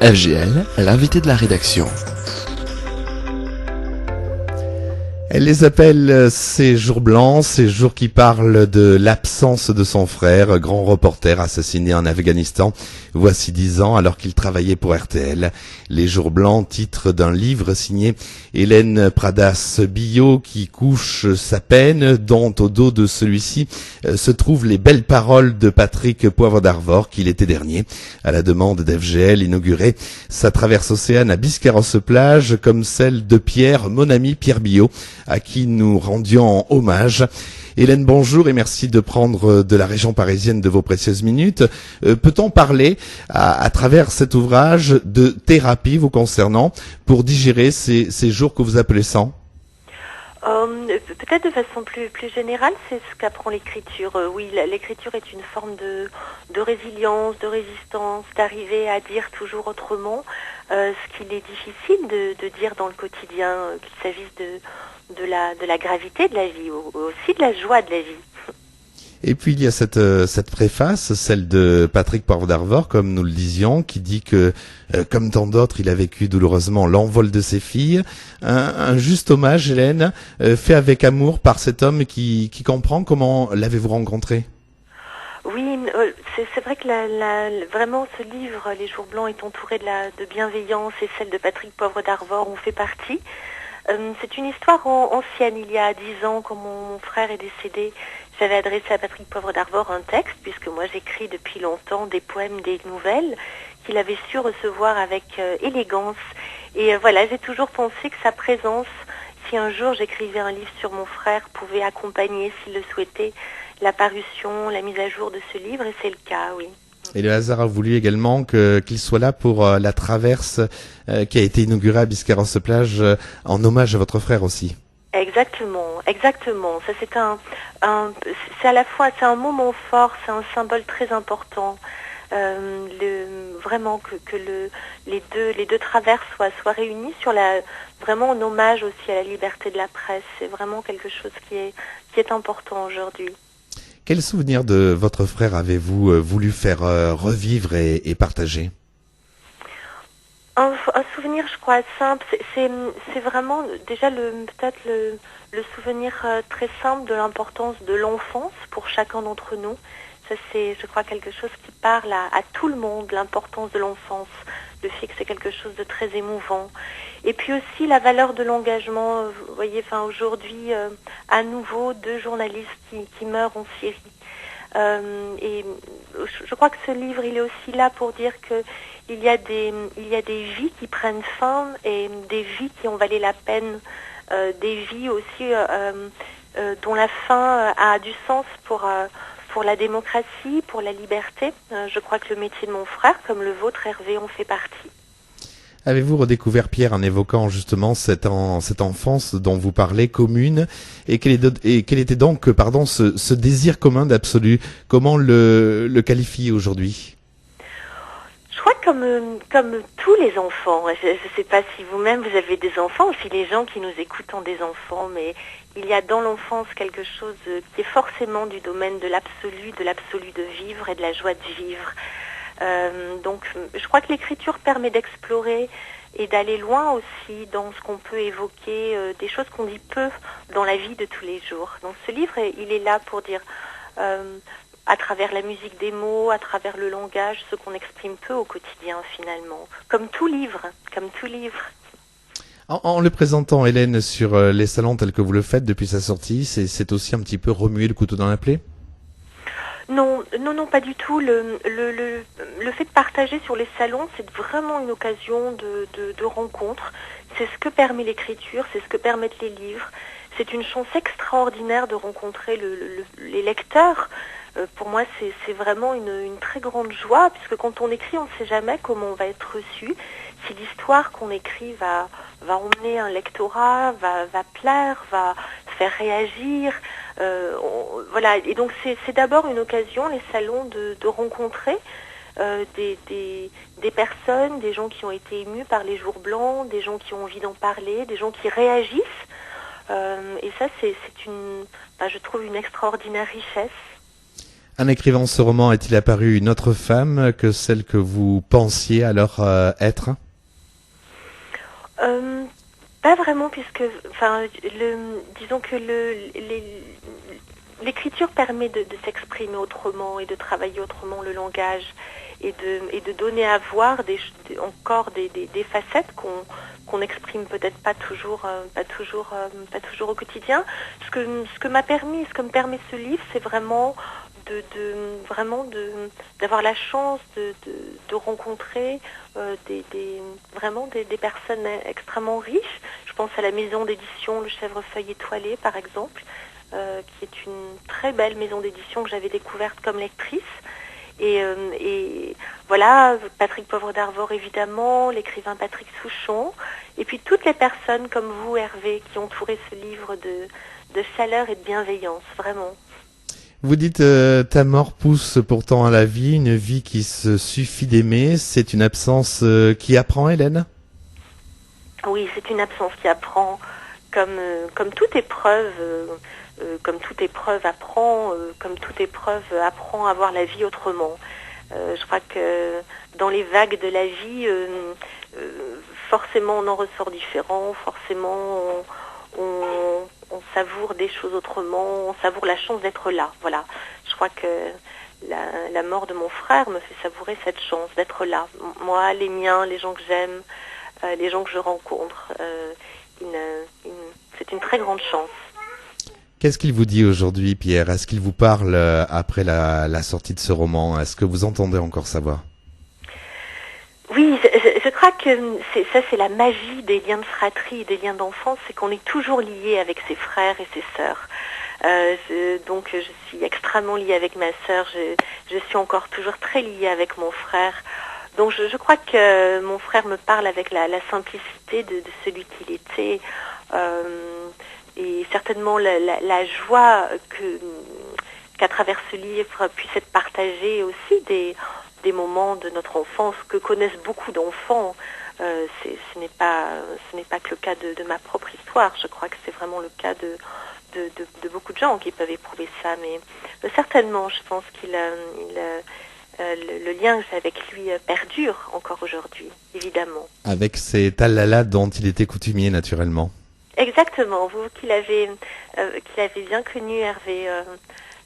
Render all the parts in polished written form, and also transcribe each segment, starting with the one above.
FGL, l'invité de la rédaction. Elle les appelle ces jours blancs, ces jours qui parlent de l'absence de son frère, grand reporter assassiné en Afghanistan, voici 10 ans alors qu'il travaillait pour RTL. Les jours blancs, titre d'un livre signé Hélène Pradas-Billot qui couche sa peine, dont au dos de celui-ci se trouvent les belles paroles de Patrick Poivre d'Arvor qui l'été dernier, à la demande d'FGL, inaugurait sa traverse océane à Biscarrosse-Plage comme celle de Pierre, mon ami Pierre Billot, à qui nous rendions hommage. Hélène, bonjour et merci de prendre de la région parisienne de vos précieuses minutes. Peut-on parler, à travers cet ouvrage, de thérapie vous concernant pour digérer ces jours que vous appelez sans? Peut-être de façon plus générale, c'est ce qu'apprend l'écriture. Oui, l'écriture est une forme de résilience, de résistance, d'arriver à dire toujours autrement ce qu'il est difficile de dire dans le quotidien, qu'il s'agisse de la gravité de la vie, ou aussi de la joie de la vie. Et puis il y a cette préface, celle de Patrick Poivre d'Arvor, comme nous le disions, qui dit que, comme tant d'autres, il a vécu douloureusement l'envol de ses filles. Un juste hommage, Hélène, fait avec amour par cet homme qui comprend. Comment l'avez-vous rencontré? Oui, c'est vrai que vraiment ce livre, Les Jours Blancs, est entouré de bienveillance, et celle de Patrick Poivre d'Arvor en fait partie. C'est une histoire ancienne. Il y a 10 ans, quand mon frère est décédé, j'avais adressé à Patrick Poivre d'Arvor un texte, puisque moi j'écris depuis longtemps des poèmes, des nouvelles, qu'il avait su recevoir avec élégance. Et voilà, j'ai toujours pensé que sa présence, si un jour j'écrivais un livre sur mon frère, pouvait accompagner, s'il le souhaitait, la parution, la mise à jour de ce livre, et c'est le cas, oui. Et le hasard a voulu également qu'il soit là pour la traverse qui a été inaugurée à Biscarrosse-Plage en hommage à votre frère aussi. Exactement. Ça c'est à la fois un moment fort, c'est un symbole très important. Vraiment que les deux traverses soient réunies sur vraiment en hommage aussi à la liberté de la presse. C'est vraiment quelque chose qui est important aujourd'hui. Quel souvenir de votre frère avez-vous voulu faire revivre et partager? Un souvenir, je crois, simple. C'est vraiment déjà peut-être le souvenir très simple de l'importance de l'enfance pour chacun d'entre nous. Ça, c'est, je crois, quelque chose qui parle à tout le monde, l'importance de l'enfance, le fait que c'est quelque chose de très émouvant. Et puis aussi la valeur de l'engagement. Vous voyez, aujourd'hui, à nouveau, 2 journalistes qui meurent en Syrie. Et je crois que ce livre, il est aussi là pour dire que il y a des vies qui prennent fin, et des vies qui ont valu la peine, des vies aussi dont la fin a du sens pour la démocratie, pour la liberté. Je crois que le métier de mon frère, comme le vôtre, Hervé, en fait partie. Avez-vous redécouvert Pierre en évoquant justement cette enfance dont vous parlez, commune, et quel était donc ce désir commun d'absolu? Comment le qualifier aujourd'hui? Je crois comme tous les enfants. Je ne sais pas si vous-même vous avez des enfants, ou si les gens qui nous écoutent ont des enfants, mais il y a dans l'enfance quelque chose qui est forcément du domaine de l'absolu de vivre et de la joie de vivre. Donc je crois que l'écriture permet d'explorer et d'aller loin aussi dans ce qu'on peut évoquer, des choses qu'on dit peu dans la vie de tous les jours. Donc ce livre, il est là pour dire, à travers la musique des mots, à travers le langage, ce qu'on exprime peu au quotidien finalement, comme tout livre. En le présentant, Hélène, sur les salons tels que vous le faites depuis sa sortie, c'est aussi un petit peu remuer le couteau dans la plaie? Non, pas du tout. Le fait de partager sur les salons, c'est vraiment une occasion de rencontre. C'est ce que permet l'écriture, c'est ce que permettent les livres. C'est une chance extraordinaire de rencontrer les lecteurs. Pour moi, c'est vraiment une très grande joie, puisque quand on écrit, on ne sait jamais comment on va être reçu. Si l'histoire qu'on écrit va emmener un lectorat, va plaire, va faire réagir. Voilà. Et donc c'est d'abord une occasion, les salons, de rencontrer des personnes, des gens qui ont été émus par les Jours Blancs, des gens qui ont envie d'en parler, des gens qui réagissent. Et ça, je trouve, une extraordinaire richesse. En écrivant ce roman, est-il apparu une autre femme que celle que vous pensiez alors être? Pas vraiment, puisque, disons que l'écriture permet de s'exprimer autrement et de travailler autrement le langage et de donner à voir encore des facettes qu'on n'exprime peut-être pas toujours au quotidien. Ce que me permet ce livre, c'est vraiment d'avoir la chance de rencontrer des personnes extrêmement riches. Je pense à la maison d'édition Le Chèvrefeuille Étoilé, par exemple, qui est une très belle maison d'édition que j'avais découverte comme lectrice. Et voilà, Patrick Poivre d'Arvor évidemment, l'écrivain Patrick Souchon, et puis toutes les personnes comme vous, Hervé, qui ont entouré ce livre de chaleur et de bienveillance, vraiment. Vous dites ta mort pousse pourtant à la vie, une vie qui se suffit d'aimer. C'est une absence qui apprend, Hélène? Oui, c'est une absence qui apprend, comme toute épreuve. Comme toute épreuve apprend, apprend à voir la vie autrement. Je crois que dans les vagues de la vie, forcément on en ressort différent, forcément on savoure des choses autrement, on savoure la chance d'être là. Voilà. Je crois que la mort de mon frère me fait savourer cette chance d'être là. Moi, les miens, les gens que j'aime, les gens que je rencontre, c'est une très grande chance. Qu'est-ce qu'il vous dit aujourd'hui, Pierre? Est-ce qu'il vous parle après la sortie de ce roman? Est-ce que vous entendez encore sa voix? Oui, je crois que c'est la magie des liens de fratrie et des liens d'enfance, c'est qu'on est toujours lié avec ses frères et ses sœurs. Donc je suis extrêmement liée avec ma sœur, je suis encore toujours très liée avec mon frère. Donc je crois que mon frère me parle avec la simplicité de celui qu'il était. Et certainement la joie qu'à travers ce livre puisse être partagée aussi des moments de notre enfance que connaissent beaucoup d'enfants. Ce n'est pas que le cas de ma propre histoire. Je crois que c'est vraiment le cas de beaucoup de gens qui peuvent éprouver ça. Mais certainement, je pense qu'il le lien que j'ai avec lui perdure encore aujourd'hui, évidemment. Avec ces talala dont il était coutumier, naturellement. Exactement, vous qui l'avez bien connu, Hervé,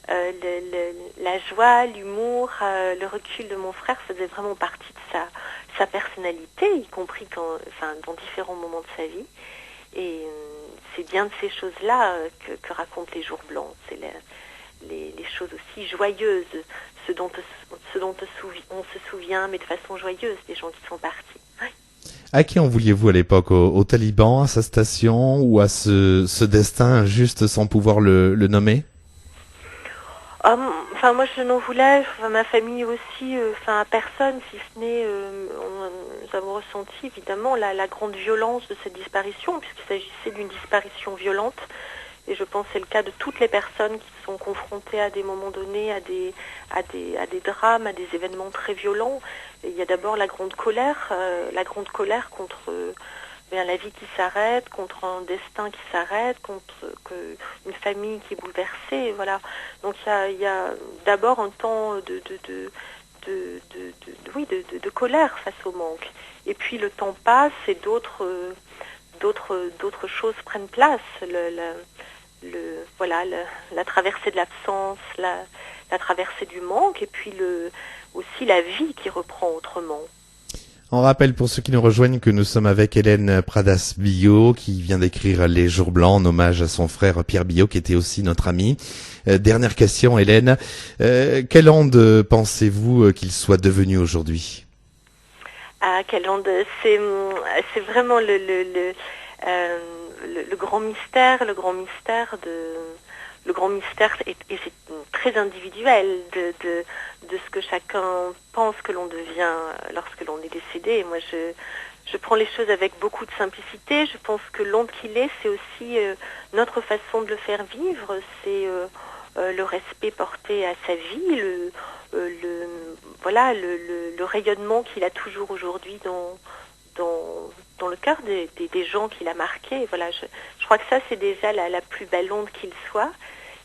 la joie, l'humour, le recul de mon frère faisait vraiment partie de sa personnalité, y compris dans différents moments de sa vie. Et c'est bien de ces choses-là que racontent les jours blancs. C'est les choses aussi joyeuses, ce dont on se souvient, mais de façon joyeuse, des gens qui sont partis. Oui. À qui en vouliez-vous à l'époque? Au Taliban, à sa station ou à ce destin juste sans pouvoir le nommer? Moi je n'en voulais, ma famille aussi, à personne, si ce n'est, nous avons ressenti évidemment la grande violence de cette disparition, puisqu'il s'agissait d'une disparition violente. Et je pense que c'est le cas de toutes les personnes qui sont confrontées à des moments donnés, à des drames, à des événements très violents. Et il y a d'abord la grande colère contre la vie qui s'arrête, contre un destin qui s'arrête, contre une famille qui est bouleversée. Voilà. Donc il y a d'abord un temps de colère face au manque. Et puis le temps passe et d'autres choses prennent place. La traversée de l'absence, la traversée du manque, et puis aussi la vie qui reprend autrement. On rappelle pour ceux qui nous rejoignent que nous sommes avec Hélène Pradas-Billot qui vient d'écrire Les Jours Blancs en hommage à son frère Pierre Billot qui était aussi notre ami. Dernière question, Hélène. Quelle onde pensez-vous qu'il soit devenu aujourd'hui? Quelle onde? C'est vraiment le grand mystère, le grand mystère et c'est très individuel de ce que chacun pense que l'on devient lorsque l'on est décédé. Et moi, je prends les choses avec beaucoup de simplicité. Je pense que l'onde qu'il est, c'est aussi notre façon de le faire vivre. C'est le respect porté à sa vie, le rayonnement qu'il a toujours aujourd'hui dans le cœur des gens qu'il a marqués. Voilà, je crois que ça, c'est déjà la plus belle onde qu'il soit.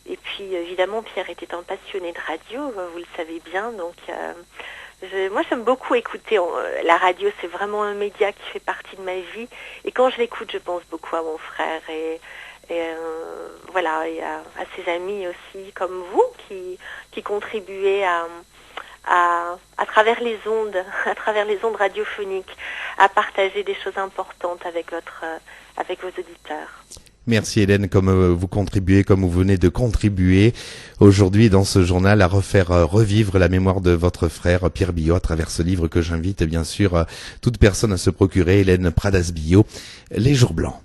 Et puis évidemment, Pierre était un passionné de radio, vous le savez bien, donc moi j'aime beaucoup écouter la radio, c'est vraiment un média qui fait partie de ma vie. Et quand je l'écoute, je pense beaucoup à mon frère et voilà, et à ses amis aussi, comme vous, qui contribuaient à travers les ondes, à travers les ondes radiophoniques, à partager des choses importantes avec vos auditeurs. Merci Hélène, comme vous contribuez, comme vous venez de contribuer aujourd'hui dans ce journal à refaire revivre la mémoire de votre frère Pierre Billot à travers ce livre que j'invite bien sûr toute personne à se procurer, Hélène Pradas Billot, Les Jours Blancs.